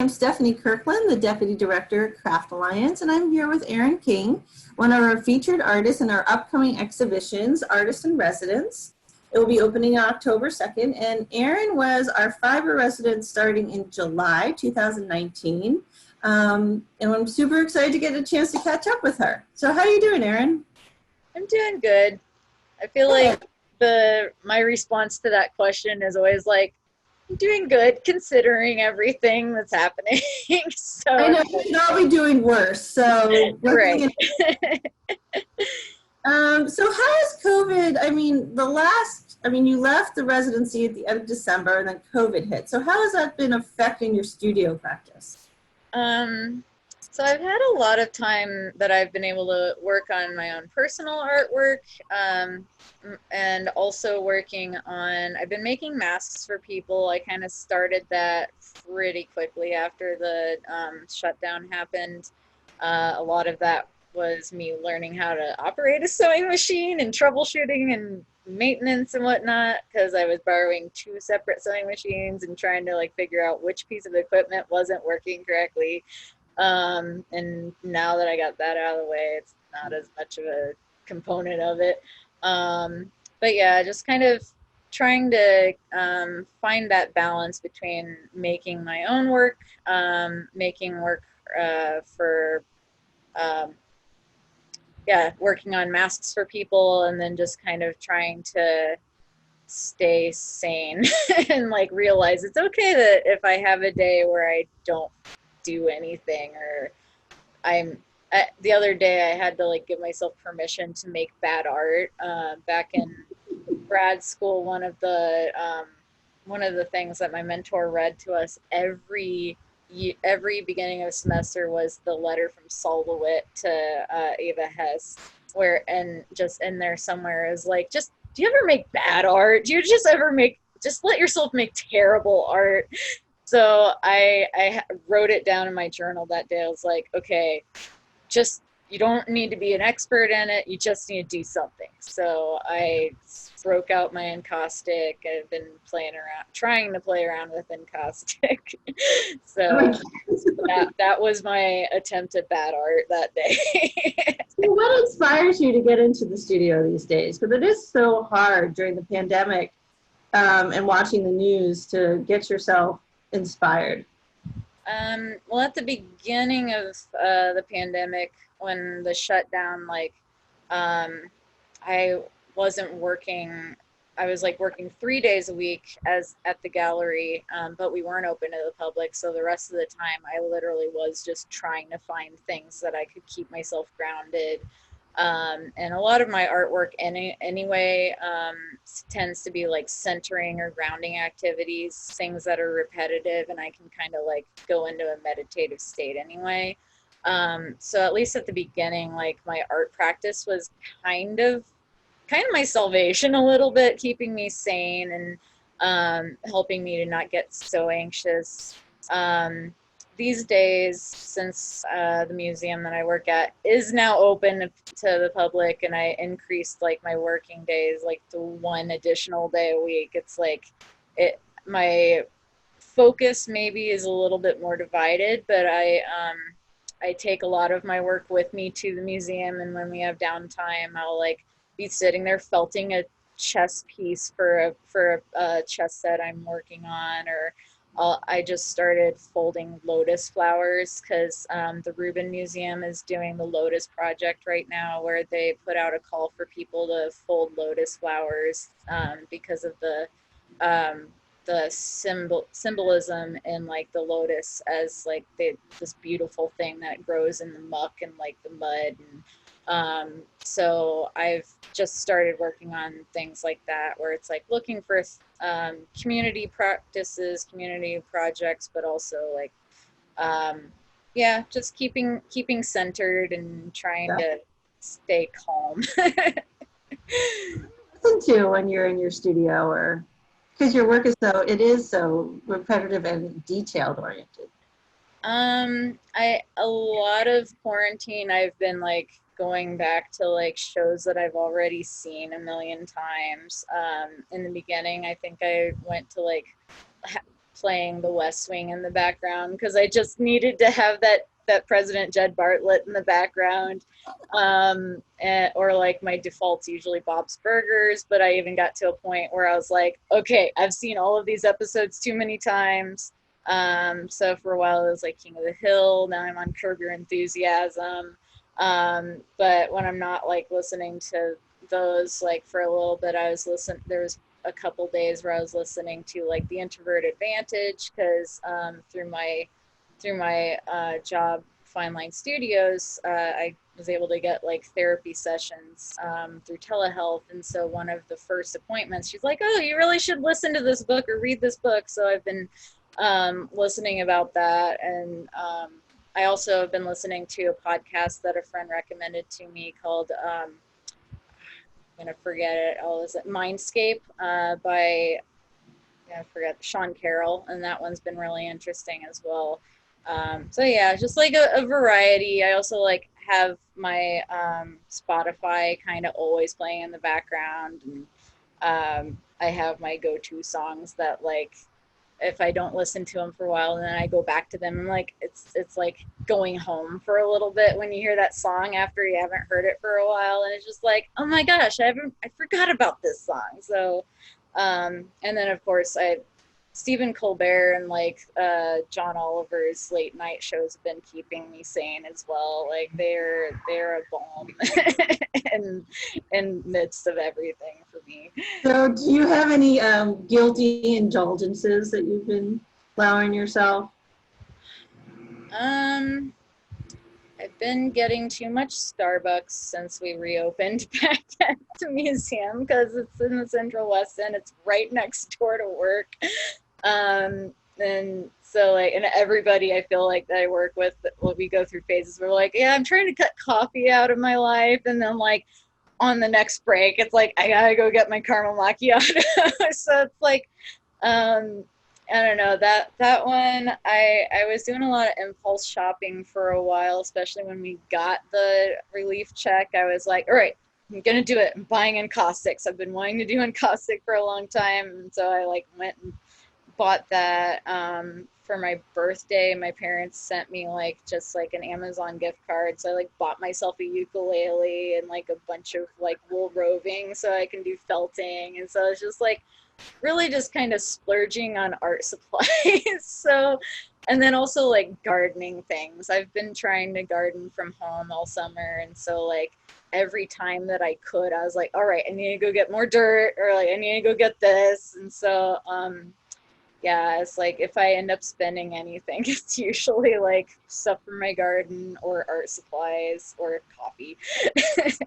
I'm Stefanie Kirkland, the Deputy Director at Craft Alliance, and I'm here with Erin King, one of our featured artists in our upcoming exhibitions, Artist-In-Residence. It will be opening on October 2nd, and Erin was our fiber resident starting in July 2019. And I'm super excited to get a chance to catch up with her. So how are you doing, Erin? I'm doing good. I feel like my response to that question is always like, I'm doing good considering everything that's happening. I So know you should all be doing worse, so let's right. get. So how has COVID, you left the residency at the end of December and then COVID hit. So how has that been affecting your studio practice? Um, so I've had a lot of time that I've been able to work on my own personal artwork, and also I've been making masks for people. I kind of started that pretty quickly after the shutdown happened. A lot of that was me learning how to operate a sewing machine and troubleshooting and maintenance and whatnot, because I was borrowing two separate sewing machines and trying to like figure out which piece of equipment wasn't working correctly. And now that I got that out of the way, it's not as much of a component of it. But yeah, just kind of trying to find that balance between making my own work, making work for um, yeah, working on masks for people, and then just kind of trying to stay sane and like realize it's okay that if I have a day where I don't do anything, or the other day I had to like give myself permission to make bad art. Back in grad school, one of the things that my mentor read to us every beginning of a semester was the letter from Sol LeWitt to Ava Hess, where and just in there somewhere is like, just do you ever make bad art? Do you just let yourself make terrible art? So I wrote it down in my journal that day. I was like, okay, just you don't need to be an expert in it. You just need to do something. So I broke out my encaustic. I've been trying to play around with encaustic. So that was my attempt at bad art that day. So what inspires you to get into the studio these days? Because it is so hard during the pandemic and watching the news to get yourself inspired. Well, at the beginning of the pandemic, when the shutdown, um, I wasn't working. I was like working 3 days a week as at the gallery, but we weren't open to the public. So the rest of the time, I literally was just trying to find things that I could keep myself grounded. And a lot of my artwork anyway tends to be like centering or grounding activities, things that are repetitive, and I can kind of like go into a meditative state anyway. So at least at the beginning, like my art practice was kind of my salvation a little bit, keeping me sane and helping me to not get so anxious. These days, since the museum that I work at is now open to the public, and I increased like my working days like to one additional day a week, it's like my focus maybe is a little bit more divided, but I take a lot of my work with me to the museum, and when we have downtime, I'll like be sitting there felting a chess piece for a chess set I'm working on, or I just started folding lotus flowers because the Rubin Museum is doing the Lotus Project right now, where they put out a call for people to fold lotus flowers because of um, the symbolism in like the lotus as like this beautiful thing that grows in the muck and like the mud. And so I've just started working on things like that, where it's like looking for community practices, community projects, but also like um, yeah, just keeping centered and trying to stay calm. Listen to when you're in your studio, or because your work is so repetitive and detailed oriented. A lot of quarantine, I've been like going back to like shows that I've already seen a million times. In the beginning, I think I went to like playing The West Wing in the background because I just needed to have that President Jed Bartlett in the background. Or like my default's usually Bob's Burgers, but I even got to a point where I was like, okay, I've seen all of these episodes too many times. So for a while it was like King of the Hill. Now I'm on Curb Your Enthusiasm. But when I'm not like listening to those, like for a little bit, there was a couple days where I was listening to like The Introvert Advantage because through my job, Fine Line Studios, I was able to get like therapy sessions through telehealth. And so one of the first appointments, she's like, oh, you really should listen to this book or read this book. So I've been listening about that. And I also have been listening to a podcast that a friend recommended to me called, I'm going to forget it. Oh, is it Mindscape by, I forget, Sean Carroll. And that one's been really interesting as well. So yeah, just like a variety. I also like have my Spotify kind of always playing in the background. And I have my go-to songs that like, if I don't listen to them for a while and then I go back to them, I'm like, it's like going home for a little bit when you hear that song after you haven't heard it for a while. And it's just like, oh my gosh, I forgot about this song. So, and then of course Stephen Colbert and like John Oliver's late night shows have been keeping me sane as well. Like they're a balm in midst of everything for me. So do you have any guilty indulgences that you've been allowing yourself? I've been getting too much Starbucks since we reopened back at the museum because it's in the Central West End. It's right next door to work. And so like, and everybody I feel like that I work with, we go through phases where we're like, yeah, I'm trying to cut coffee out of my life. And then like on the next break, it's like, I gotta go get my caramel macchiato. So it's like, I don't know, that one, I was doing a lot of impulse shopping for a while, especially when we got the relief check. I was like, all right, I'm gonna do it. I'm buying encaustics. I've been wanting to do encaustic for a long time. And so I like went and bought that for my birthday. My parents sent me like just like an Amazon gift card, so I like bought myself a ukulele and like a bunch of like wool roving so I can do felting. And so it's just like really just kind of splurging on art supplies. So, and then also like gardening things. I've been trying to garden from home all summer, and so like every time that I could, I was like, all right, I need to go get more dirt, or like I need to go get this. And so yeah, it's like if I end up spending anything, it's usually like stuff for my garden or art supplies or coffee.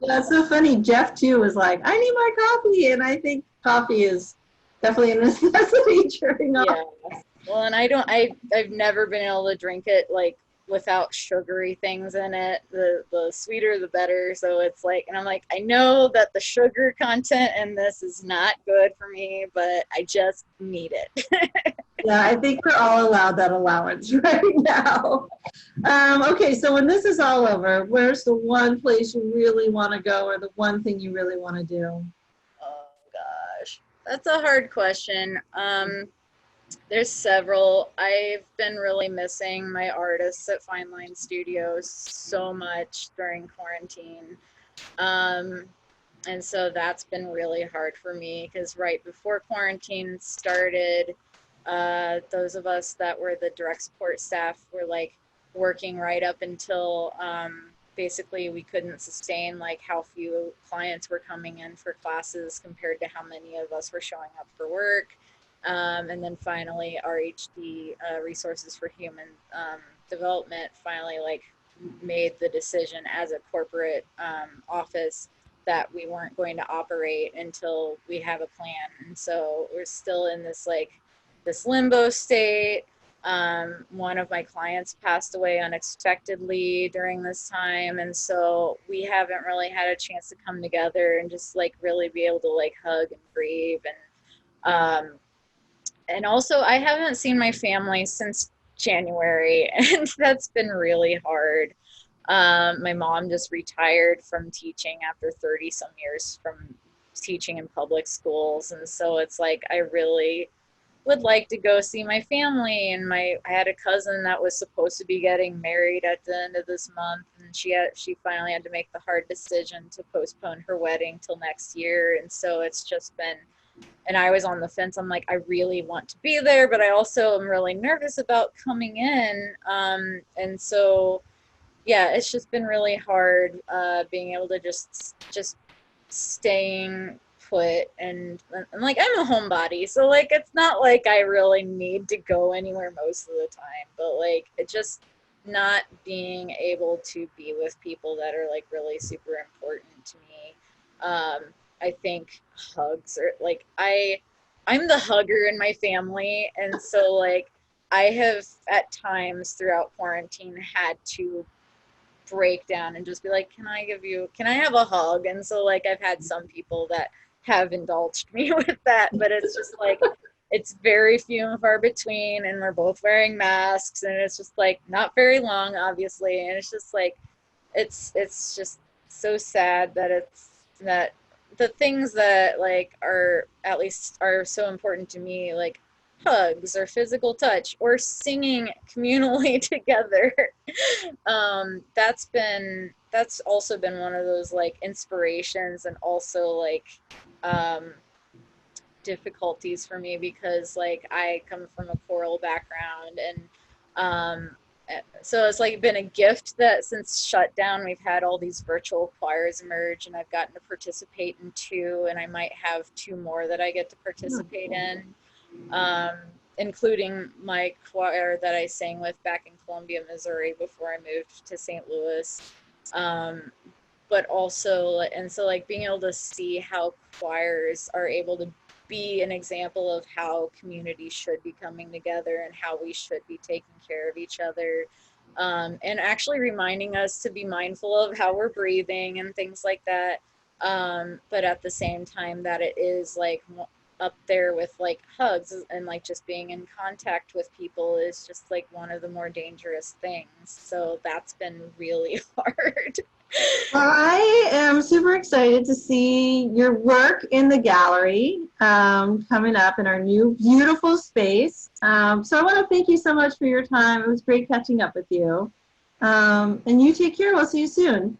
That's so funny. Jeff too was like, I need my coffee, and I think coffee is definitely a necessity during all. Yeah. Well, and I've never been able to drink it like without sugary things in it. The sweeter the better. So it's like, and I'm like, I know that the sugar content in this is not good for me, but I just need it. Yeah, I think we're all allowed that allowance right now. Okay, so when this is all over, where's the one place you really want to go, or the one thing you really want to do? Oh gosh, that's a hard question. There's several. I've been really missing my artists at Fine Line Studios so much during quarantine. Um, and so that's been really hard for me because right before quarantine started, those of us that were the direct support staff were like working right up until basically we couldn't sustain like how few clients were coming in for classes compared to how many of us were showing up for work. And then finally RHD, Resources for Human Development, finally like made the decision as a corporate office that we weren't going to operate until we have a plan. And so we're still in this like this limbo state. One of my clients passed away unexpectedly during this time, and so we haven't really had a chance to come together and just like really be able to like hug and grieve. And also I haven't seen my family since January, and that's been really hard. My mom just retired from teaching after 30 some years from teaching in public schools, and so it's like I really would like to go see my family, and I had a cousin that was supposed to be getting married at the end of this month, and she finally had to make the hard decision to postpone her wedding till next year. And so it's just been, and I was on the fence. I'm like, I really want to be there, but I also am really nervous about coming in. And so yeah, it's just been really hard being able to just staying put, and like I'm a homebody, so like it's not like I really need to go anywhere most of the time, but like it just not being able to be with people that are like really super important to me. I think hugs are like I'm the hugger in my family, and so like I have at times throughout quarantine had to break down and just be like, can I have a hug? And so like I've had some people that have indulged me with that, but it's just like it's very few and far between, and we're both wearing masks, and it's just like not very long, obviously, and it's just like it's just so sad that the things that like are at least are so important to me, like hugs or physical touch or singing communally together, that's also been one of those like inspirations, and also like um difficulties for me, because like I come from a choral background, and um so it's like been a gift that since shutdown we've had all these virtual choirs emerge, and I've gotten to participate in two, and I might have two more that I get to participate in, um, including my choir that I sang with back in Columbia, Missouri before I moved to St. Louis. Um, but also, and so like being able to see how choirs are able to be an example of how communities should be coming together and how we should be taking care of each other, and actually reminding us to be mindful of how we're breathing and things like that, but at the same time that it is like up there with like hugs, and like just being in contact with people is just like one of the more dangerous things. So that's been really hard. Well, I am super excited to see your work in the gallery coming up in our new beautiful space. So I want to thank you so much for your time. It was great catching up with you. And you take care. We'll see you soon.